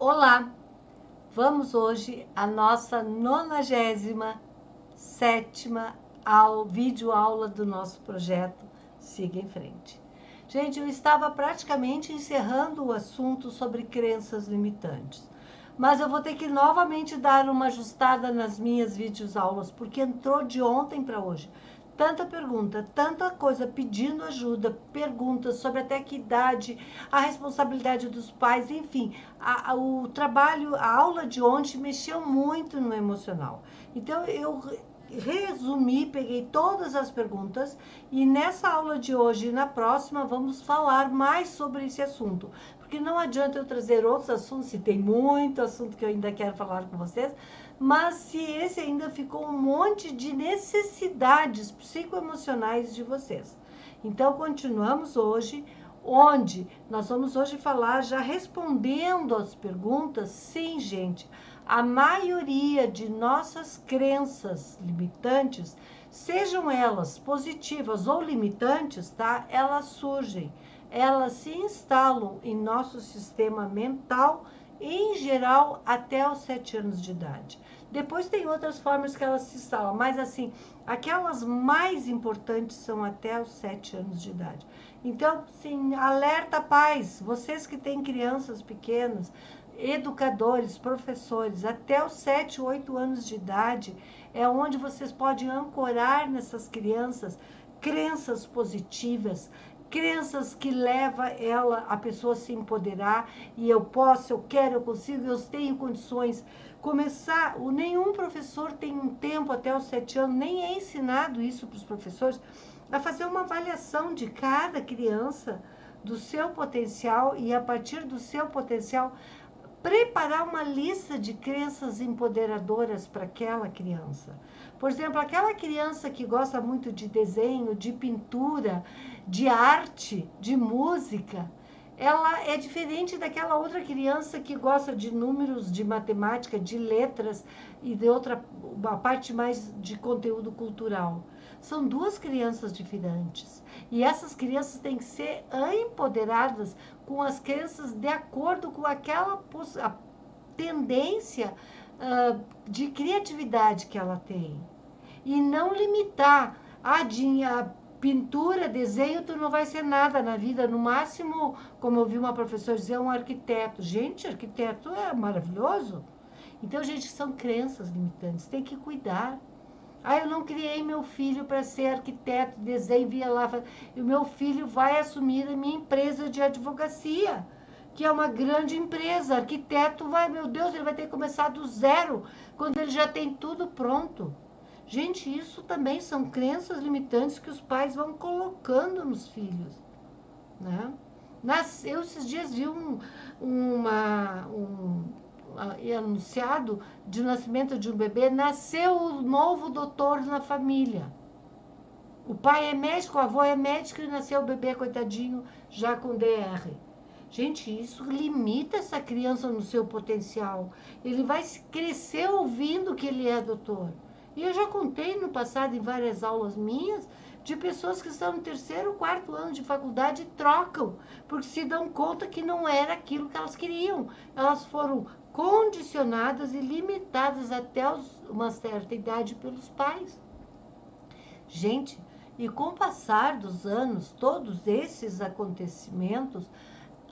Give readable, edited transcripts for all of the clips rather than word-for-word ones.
Olá, vamos hoje à nossa 97ª videoaula do nosso projeto Siga em Frente. Gente, eu estava praticamente encerrando o assunto sobre crenças limitantes, mas eu vou ter que novamente dar uma ajustada nas minhas videoaulas, porque entrou de ontem para hoje. Tanta pergunta, tanta coisa pedindo ajuda, perguntas sobre até que idade, a responsabilidade dos pais, enfim, o trabalho, a aula de ontem mexeu muito no emocional. Então eu resumi, peguei todas as perguntas e nessa aula de hoje e na próxima vamos falar mais sobre esse assunto. Porque não adianta eu trazer outros assuntos, se tem muito assunto que eu ainda quero falar com vocês, mas se esse ainda ficou um monte de necessidades psicoemocionais de vocês. Então, continuamos hoje, onde nós vamos hoje falar, já respondendo as perguntas, sim, gente, a maioria de nossas crenças limitantes, sejam elas positivas ou limitantes, tá? Elas surgem, elas se instalam em nosso sistema mental, em geral, até os 7 anos de idade. Depois tem outras formas que elas se instalam, mas assim, aquelas mais importantes são até os 7 anos de idade. Então, sim, alerta pais, vocês que têm crianças pequenas, educadores, professores, até os 7, 8 anos de idade, é onde vocês podem ancorar nessas crianças crenças positivas, crenças que levam a pessoa a se empoderar, e eu posso, eu quero, eu consigo, eu tenho condições. Começar, nenhum professor tem um tempo até os 7 anos, nem é ensinado isso para os professores, a fazer uma avaliação de cada criança, do seu potencial, e a partir do seu potencial, preparar uma lista de crenças empoderadoras para aquela criança. Por exemplo, aquela criança que gosta muito de desenho, de pintura, de arte, de música, ela é diferente daquela outra criança que gosta de números, de matemática, de letras e de outra, uma parte mais de conteúdo cultural. São duas crianças diferentes. E essas crianças têm que ser empoderadas com as crenças de acordo com aquela tendência de criatividade que ela tem. E não limitar. Dinha, pintura, desenho, tu não vai ser nada na vida. No máximo, como eu vi uma professora dizer, um arquiteto. Gente, arquiteto é maravilhoso. Então, gente, são crenças limitantes. Tem que cuidar. Eu não criei meu filho para ser arquiteto, desenho, via lá. E o meu filho vai assumir a minha empresa de advocacia, que é uma grande empresa. Arquiteto vai, meu Deus, ele vai ter que começar do zero, quando ele já tem tudo pronto. Gente, isso também são crenças limitantes que os pais vão colocando nos filhos, né? Eu esses dias vi anunciado de nascimento de um bebê, nasceu o novo doutor na família. O pai é médico, a avó é médica e nasceu o bebê, coitadinho, já com DR. Gente, isso limita essa criança no seu potencial. Ele vai crescer ouvindo que ele é doutor. E eu já contei no passado, em várias aulas minhas, de pessoas que estão no 3º, 4º ano de faculdade e trocam, porque se dão conta que não era aquilo que elas queriam. Elas foram condicionadas e limitadas até uma certa idade pelos pais. Gente, e com o passar dos anos, todos esses acontecimentos,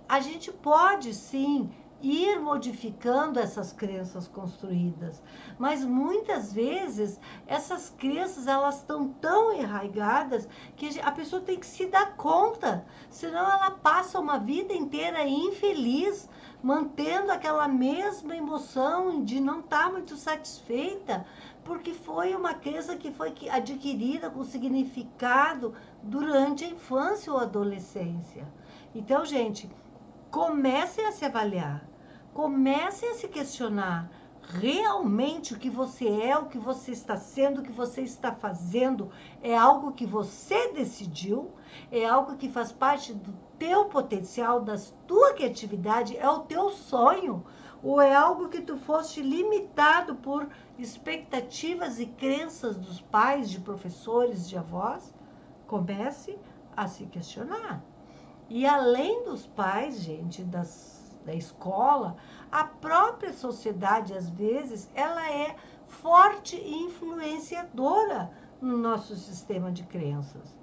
a gente pode sim ir modificando essas crenças construídas, mas muitas vezes essas crenças elas estão tão enraigadas que a pessoa tem que se dar conta, senão ela passa uma vida inteira infeliz, mantendo aquela mesma emoção de não estar muito satisfeita, porque foi uma crença que foi adquirida com significado durante a infância ou adolescência. Então, gente, comecem a se avaliar, comecem a se questionar realmente o que você é, o que você está sendo, o que você está fazendo é algo que você decidiu, é algo que faz parte do teu potencial, da tua criatividade, é o teu sonho, ou é algo que tu foste limitado por expectativas e crenças dos pais, de professores, de avós? Comece a se questionar. E além dos pais, gente, da escola, a própria sociedade, às vezes, ela é forte e influenciadora no nosso sistema de crenças.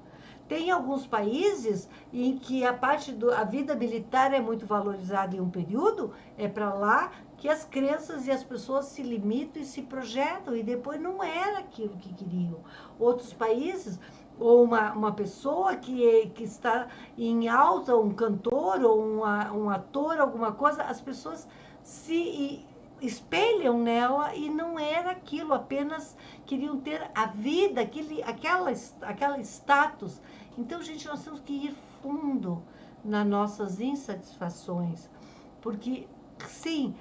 Tem alguns países em que a vida militar é muito valorizada em um período, é para lá que as crenças e as pessoas se limitam e se projetam, e depois não era aquilo que queriam. Outros países, ou uma pessoa que está em alta, um cantor ou um ator, alguma coisa, as pessoas se espelham nela e não era aquilo, apenas queriam ter a vida, aquela status. Então, gente, nós temos que ir fundo nas nossas insatisfações, porque, sim,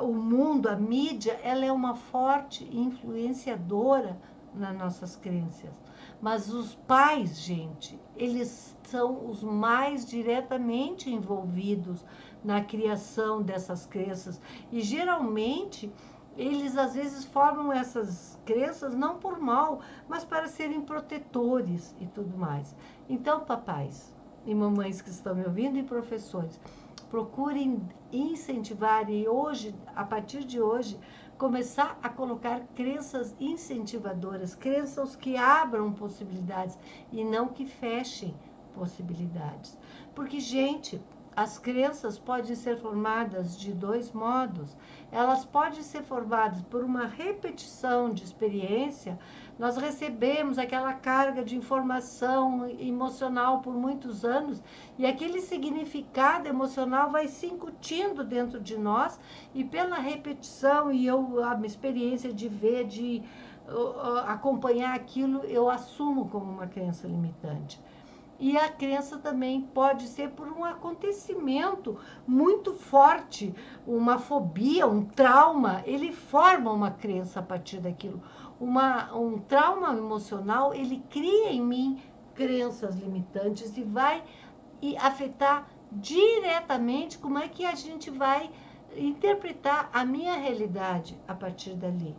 o mundo, a mídia, ela é uma forte influenciadora nas nossas crenças. Mas os pais, gente, eles são os mais diretamente envolvidos na criação dessas crenças. E, geralmente, eles, às vezes, formam essas crenças não por mal, mas para serem protetores e tudo mais. Então, papais e mamães que estão me ouvindo e professores, procurem incentivar e hoje, a partir de hoje, começar a colocar crenças incentivadoras, crenças que abram possibilidades e não que fechem possibilidades. Porque, gente, as crenças podem ser formadas de dois modos. Elas podem ser formadas por uma repetição de experiência. Nós recebemos aquela carga de informação emocional por muitos anos e aquele significado emocional vai se incutindo dentro de nós e pela repetição e a minha experiência de ver, de acompanhar aquilo, eu assumo como uma crença limitante. E a crença também pode ser por um acontecimento muito forte, uma fobia, um trauma, ele forma uma crença a partir daquilo. Um trauma emocional, ele cria em mim crenças limitantes e vai afetar diretamente como é que a gente vai interpretar a minha realidade a partir dali.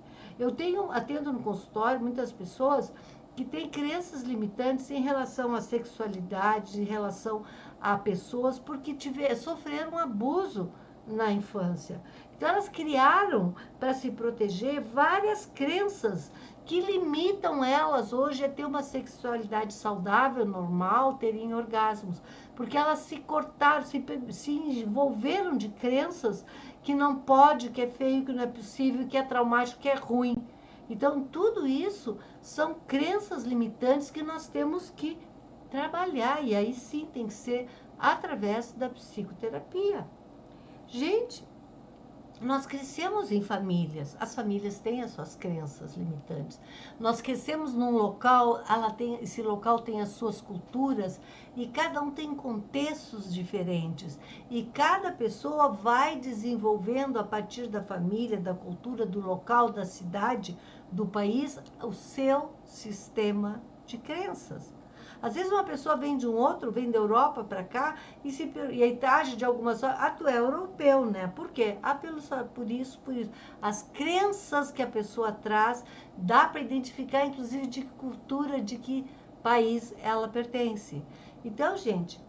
Atendo no consultório muitas pessoas que têm crenças limitantes em relação à sexualidade, em relação a pessoas, porque sofreram um abuso na infância. Então, elas criaram, para se proteger, várias crenças que limitam elas hoje a ter uma sexualidade saudável, normal, terem orgasmos. Porque elas se cortaram, se envolveram de crenças que não pode, que é feio, que não é possível, que é traumático, que é ruim. Então, tudo isso são crenças limitantes que nós temos que trabalhar. E aí sim tem que ser através da psicoterapia. Gente, nós crescemos em famílias. As famílias têm as suas crenças limitantes. Nós crescemos num local, esse local tem as suas culturas e cada um tem contextos diferentes. E cada pessoa vai desenvolvendo a partir da família, da cultura, do local, da cidade, do país, o seu sistema de crenças. Às vezes uma pessoa vem de vem da Europa para cá e aí age de algumas formas, tu é europeu, né? Por quê? Por isso. As crenças que a pessoa traz, dá para identificar, inclusive, de que cultura, de que país ela pertence. Então, gente,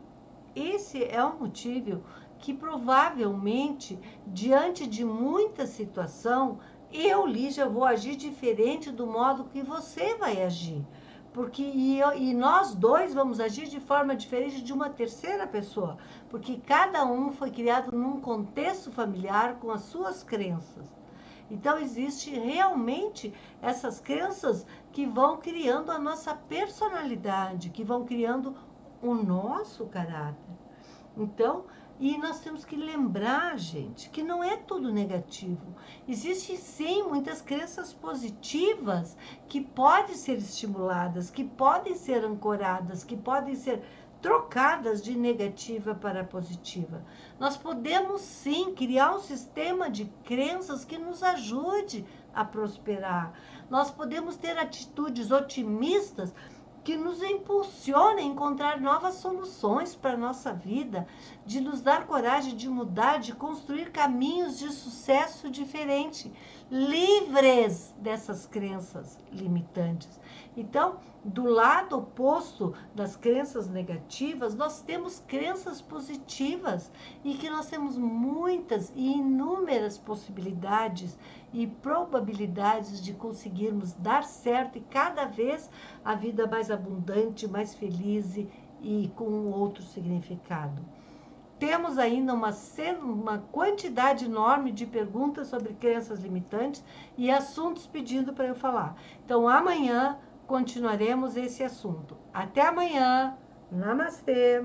esse é um motivo que provavelmente, diante de muita situação, eu, Lígia, vou agir diferente do modo que você vai agir. Porque nós dois vamos agir de forma diferente de uma terceira pessoa. Porque cada um foi criado num contexto familiar com as suas crenças. Então, existe realmente essas crenças que vão criando a nossa personalidade, que vão criando o nosso caráter. Então, e nós temos que lembrar, gente, que não é tudo negativo. Existem, sim, muitas crenças positivas que podem ser estimuladas, que podem ser ancoradas, que podem ser trocadas de negativa para positiva. Nós podemos, sim, criar um sistema de crenças que nos ajude a prosperar. Nós podemos ter atitudes otimistas que nos impulsione a encontrar novas soluções para a nossa vida, de nos dar coragem de mudar, de construir caminhos de sucesso diferente, livres dessas crenças limitantes. Então, do lado oposto das crenças negativas, nós temos crenças positivas e que nós temos muitas e inúmeras possibilidades e probabilidades de conseguirmos dar certo e cada vez a vida mais abundante, mais feliz e com um outro significado. Temos ainda uma quantidade enorme de perguntas sobre crenças limitantes e assuntos pedindo para eu falar. Então, amanhã continuaremos esse assunto. Até amanhã. Namastê!